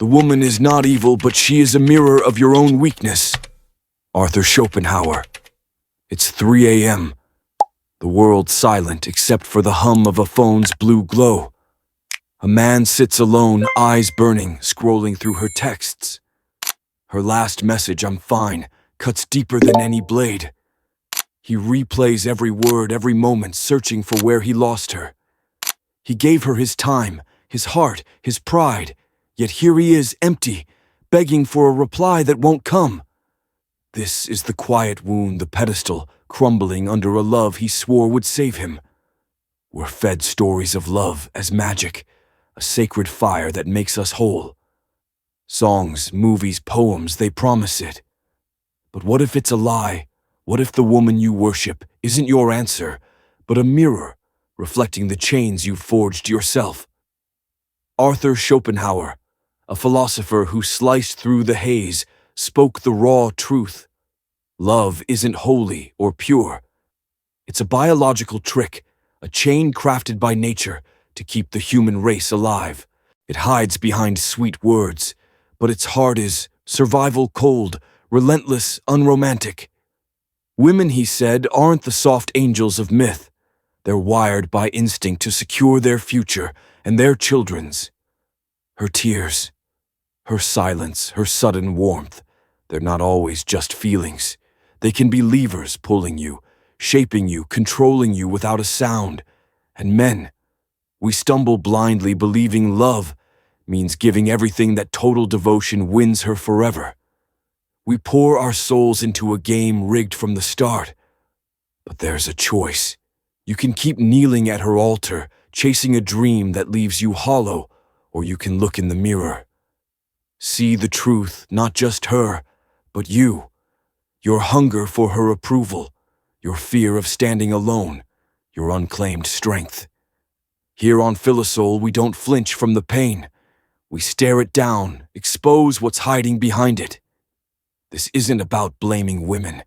The woman is not evil, but she is a mirror of your own weakness. Arthur Schopenhauer. It's 3 a.m. The world silent except for the hum of a phone's blue glow. A man sits alone, eyes burning, scrolling through her texts. Her last message, "I'm fine," cuts deeper than any blade. He replays every word, every moment, searching for where he lost her. He gave her his time, his heart, his pride, yet here he is, empty, begging for a reply that won't come. This is the quiet wound, the pedestal, crumbling under a love he swore would save him. We're fed stories of love as magic, a sacred fire that makes us whole. Songs, movies, poems, they promise it. But what if it's a lie? What if the woman you worship isn't your answer, but a mirror reflecting the chains you've forged yourself? Arthur Schopenhauer, a philosopher who sliced through the haze, spoke the raw truth. Love isn't holy or pure. It's a biological trick, a chain crafted by nature to keep the human race alive. It hides behind sweet words, but its heart is survival cold, relentless, unromantic. Women, he said, aren't the soft angels of myth. They're wired by instinct to secure their future and their children's. Her tears, her silence, her sudden warmth, they're not always just feelings. They can be levers pulling you, shaping you, controlling you without a sound. And men, we stumble blindly believing love means giving everything, that total devotion wins her forever. We pour our souls into a game rigged from the start. But there's a choice. You can keep kneeling at her altar, chasing a dream that leaves you hollow, or you can look in the mirror. See the truth, not just her, but you. Your hunger for her approval, your fear of standing alone, your unclaimed strength. Here on Philosoul, we don't flinch from the pain. We stare it down, expose what's hiding behind it. This isn't about blaming women.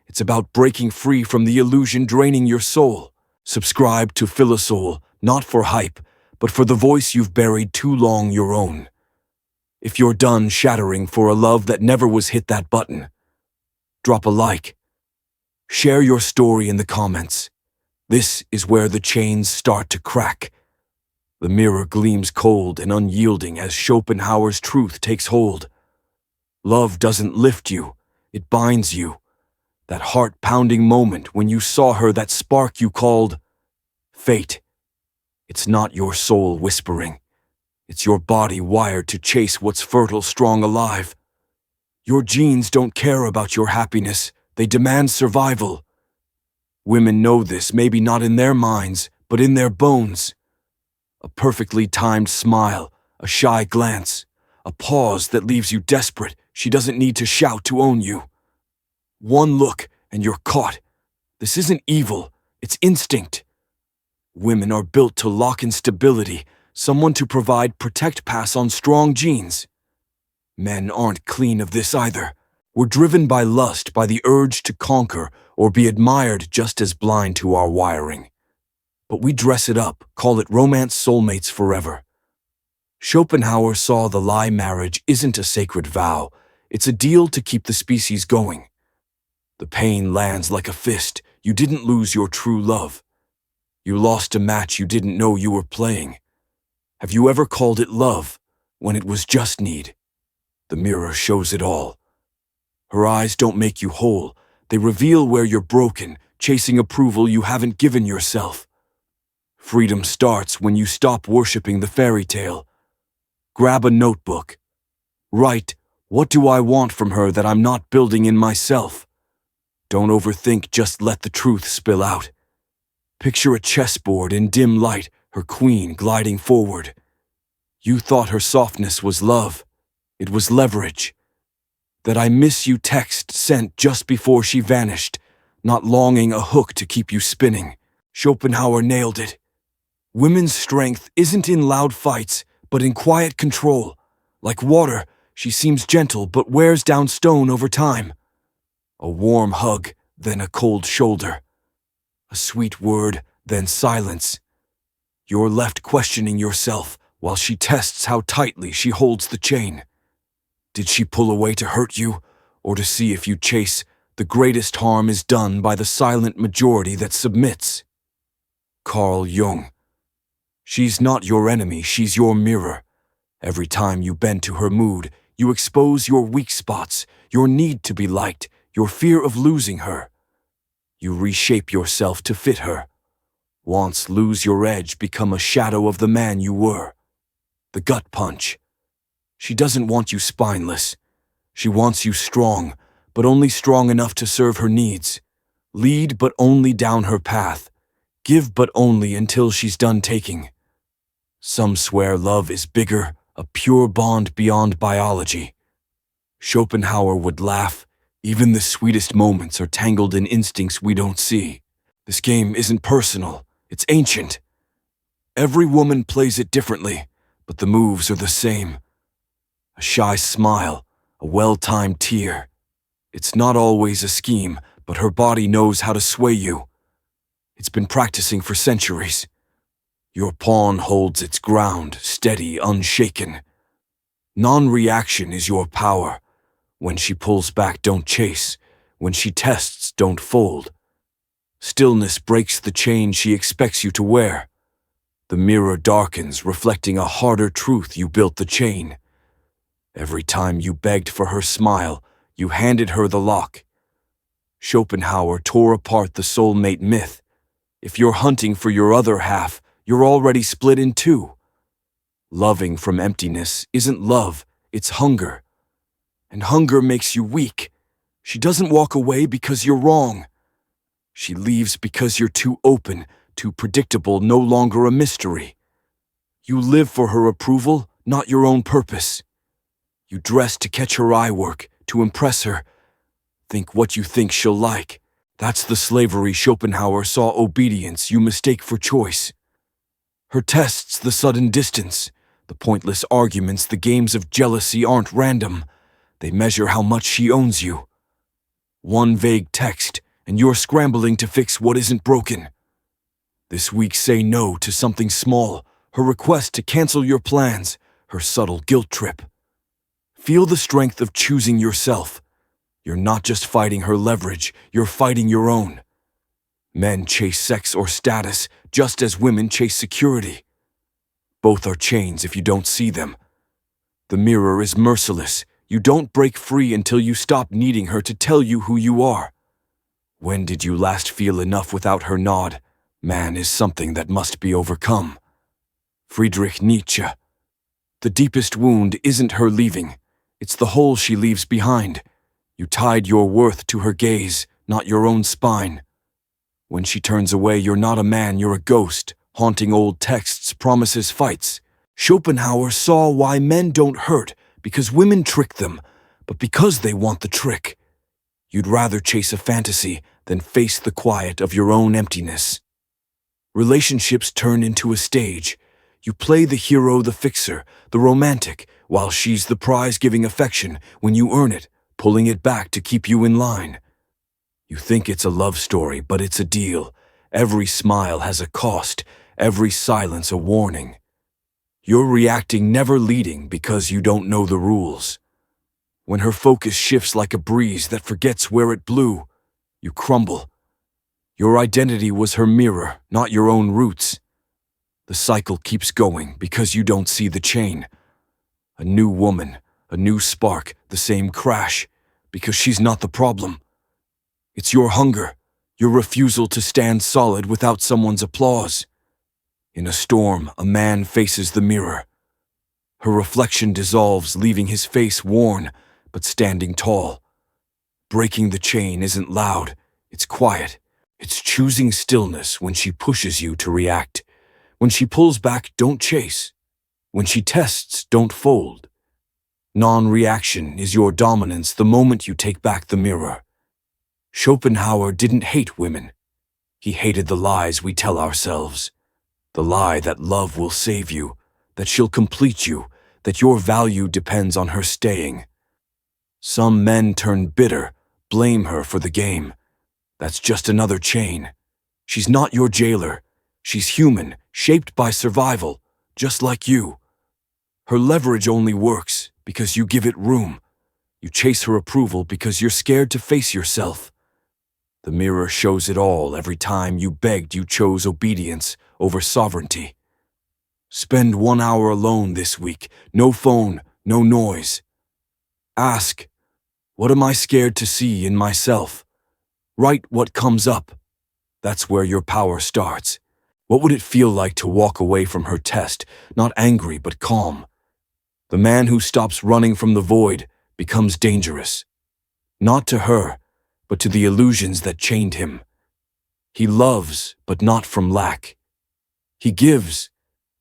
It's about breaking free from the illusion draining your soul. Subscribe to Philosoul, not for hype, but for the voice you've buried too long your own. If you're done shattering for a love that never was, hit that button. Drop a like. Share your story in the comments. This is where the chains start to crack. The mirror gleams cold and unyielding as Schopenhauer's truth takes hold. Love doesn't lift you, it binds you. That heart-pounding moment when you saw her, that spark you called fate. It's not your soul whispering. It's your body wired to chase what's fertile, strong, alive. Your genes don't care about your happiness, they demand survival. Women know this, maybe not in their minds, but in their bones. A perfectly timed smile, a shy glance, a pause that leaves you desperate. She doesn't need to shout to own you. One look and you're caught. This isn't evil, it's instinct. Women are built to lock in stability, someone to provide, protect, pass on strong genes. Men aren't clean of this either. We're driven by lust, by the urge to conquer or be admired, just as blind to our wiring. But we dress it up, call it romance, soulmates forever. Schopenhauer saw the lie. Marriage isn't a sacred vow. It's a deal to keep the species going. The pain lands like a fist. You didn't lose your true love. You lost a match you didn't know you were playing. Have you ever called it love when it was just need? The mirror shows it all. Her eyes don't make you whole. They reveal where you're broken, chasing approval you haven't given yourself. Freedom starts when you stop worshiping the fairy tale. Grab a notebook. Write, what do I want from her that I'm not building in myself? Don't overthink, just let the truth spill out. Picture a chessboard in dim light, her queen gliding forward. You thought her softness was love. It was leverage. That "I miss you" text sent just before she vanished, not longing, a hook to keep you spinning. Schopenhauer nailed it. Women's strength isn't in loud fights, but in quiet control. Like water, she seems gentle but wears down stone over time. A warm hug, then a cold shoulder. A sweet word, then silence. You're left questioning yourself. while she tests how tightly she holds the chain. Did she pull away to hurt you, or to see if you chase? The greatest harm is done by the silent majority that submits. Carl Jung. She's not your enemy, she's your mirror. Every time you bend to her mood, you expose your weak spots, your need to be liked, your fear of losing her. You reshape yourself to fit her. Wants lose your edge, become a shadow of the man you were. The gut punch. She doesn't want you spineless. She wants you strong, but only strong enough to serve her needs. Lead, but only down her path. Give, but only until she's done taking. Some swear love is bigger, a pure bond beyond biology. Schopenhauer would laugh. Even the sweetest moments are tangled in instincts we don't see. This game isn't personal, it's ancient. Every woman plays it differently, but the moves are the same. A shy smile, a well-timed tear. It's not always a scheme, but her body knows how to sway you. It's been practicing for centuries. Your pawn holds its ground, steady, unshaken. Non-reaction is your power. When she pulls back, don't chase. When she tests, don't fold. Stillness breaks the chain she expects you to wear. The mirror darkens, reflecting a harder truth you built the chain. Every time you begged for her smile, you handed her the lock. Schopenhauer tore apart the soulmate myth. If you're hunting for your other half, you're already split in two. Loving from emptiness isn't love, it's hunger. And hunger makes you weak. She doesn't walk away because you're wrong. She leaves because you're too open, too predictable, no longer a mystery. You live for her approval, not your own purpose. You dress to catch her eye work, to impress her. Think what you think she'll like. That's the slavery Schopenhauer saw obedience you mistake for choice. Her tests, the sudden distance, the pointless arguments, the games of jealousy aren't random. They measure how much she owns you. One vague text, and you're scrambling to fix what isn't broken. This week say no to something small, her request to cancel your plans, her subtle guilt trip. Feel the strength of choosing yourself. You're not just fighting her leverage, you're fighting your own. Men chase sex or status, just as women chase security. Both are chains if you don't see them. The mirror is merciless. You don't break free until you stop needing her to tell you who you are. When did you last feel enough without her nod? Man is something that must be overcome. Friedrich Nietzsche. The deepest wound isn't her leaving. It's the hole she leaves behind. You tied your worth to her gaze, not your own spine. When she turns away, you're not a man, you're a ghost, haunting old texts, promises, fights. Schopenhauer saw why men don't hurt, because women trick them, but because they want the trick. You'd rather chase a fantasy than face the quiet of your own emptiness. Relationships turn into a stage. You play the hero, the fixer, the romantic, while she's the prize giving affection when you earn it, pulling it back to keep you in line. You think it's a love story, but it's a deal. Every smile has a cost, every silence a warning. You're reacting, never leading, because you don't know the rules. When her focus shifts like a breeze that forgets where it blew, you crumble. Your identity was her mirror, not your own roots. The cycle keeps going because you don't see the chain. A new woman, a new spark, the same crash, because she's not the problem. It's your hunger, your refusal to stand solid without someone's applause. In a storm, a man faces the mirror. Her reflection dissolves, leaving his face worn, but standing tall. Breaking the chain isn't loud, it's quiet. It's choosing stillness when she pushes you to react. When she pulls back, don't chase. When she tests, don't fold. Non-reaction is your dominance the moment you take back the mirror. Schopenhauer didn't hate women. He hated the lies we tell ourselves. The lie that love will save you, that she'll complete you, that your value depends on her staying. Some men turn bitter, blame her for the game. That's just another chain. She's not your jailer. She's human, shaped by survival, just like you. Her leverage only works because you give it room. You chase her approval because you're scared to face yourself. The mirror shows it all every time you begged you chose obedience over sovereignty. Spend 1 hour alone this week. No phone, no noise. Ask, what am I scared to see in myself? Write what comes up. That's where your power starts. What would it feel like to walk away from her test, not angry but calm? The man who stops running from the void becomes dangerous. Not to her, but to the illusions that chained him. He loves, but not from lack. He gives,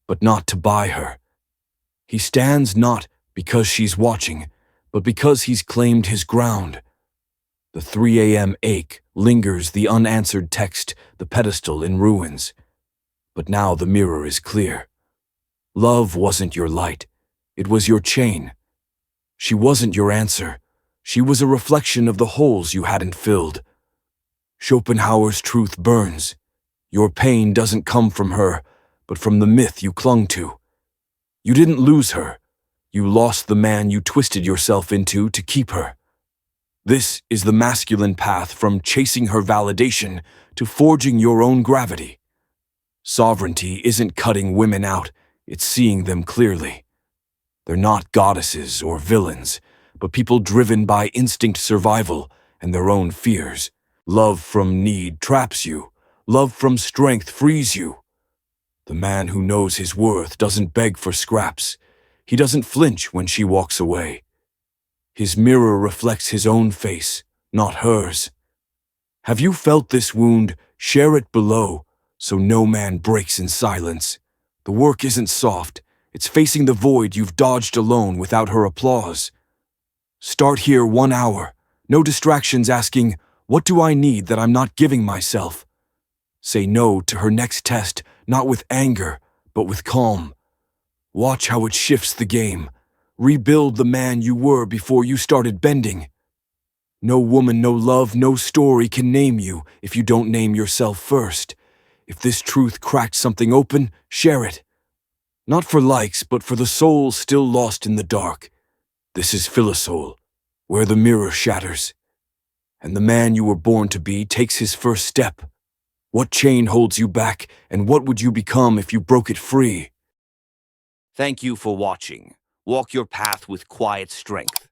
but not to buy her. He stands not because she's watching, but because he's claimed his ground. The 3 a.m. ache lingers, the unanswered text, the pedestal in ruins. But now the mirror is clear. Love wasn't your light. It was your chain. She wasn't your answer. She was a reflection of the holes you hadn't filled. Schopenhauer's truth burns. Your pain doesn't come from her, but from the myth you clung to. You didn't lose her. You lost the man you twisted yourself into to keep her. This is the masculine path from chasing her validation to forging your own gravity. Sovereignty isn't cutting women out, it's seeing them clearly. They're not goddesses or villains, but people driven by instinct survival and their own fears. Love from need traps you. Love from strength frees you. The man who knows his worth doesn't beg for scraps. He doesn't flinch when she walks away. His mirror reflects his own face, not hers. Have you felt this wound? Share it below, so no man breaks in silence. The work isn't soft. It's facing the void you've dodged alone without her applause. Start here 1 hour. No distractions asking, what do I need that I'm not giving myself? Say no to her next test, not with anger, but with calm. Watch how it shifts the game. Rebuild the man you were before you started bending. No woman, no love, no story can name you if you don't name yourself first. If this truth cracked something open, share it. Not for likes, but for the soul still lost in the dark. This is Philosoul, where the mirror shatters. And the man you were born to be takes his first step. What chain holds you back, and what would you become if you broke it free? Thank you for watching. Walk your path with quiet strength.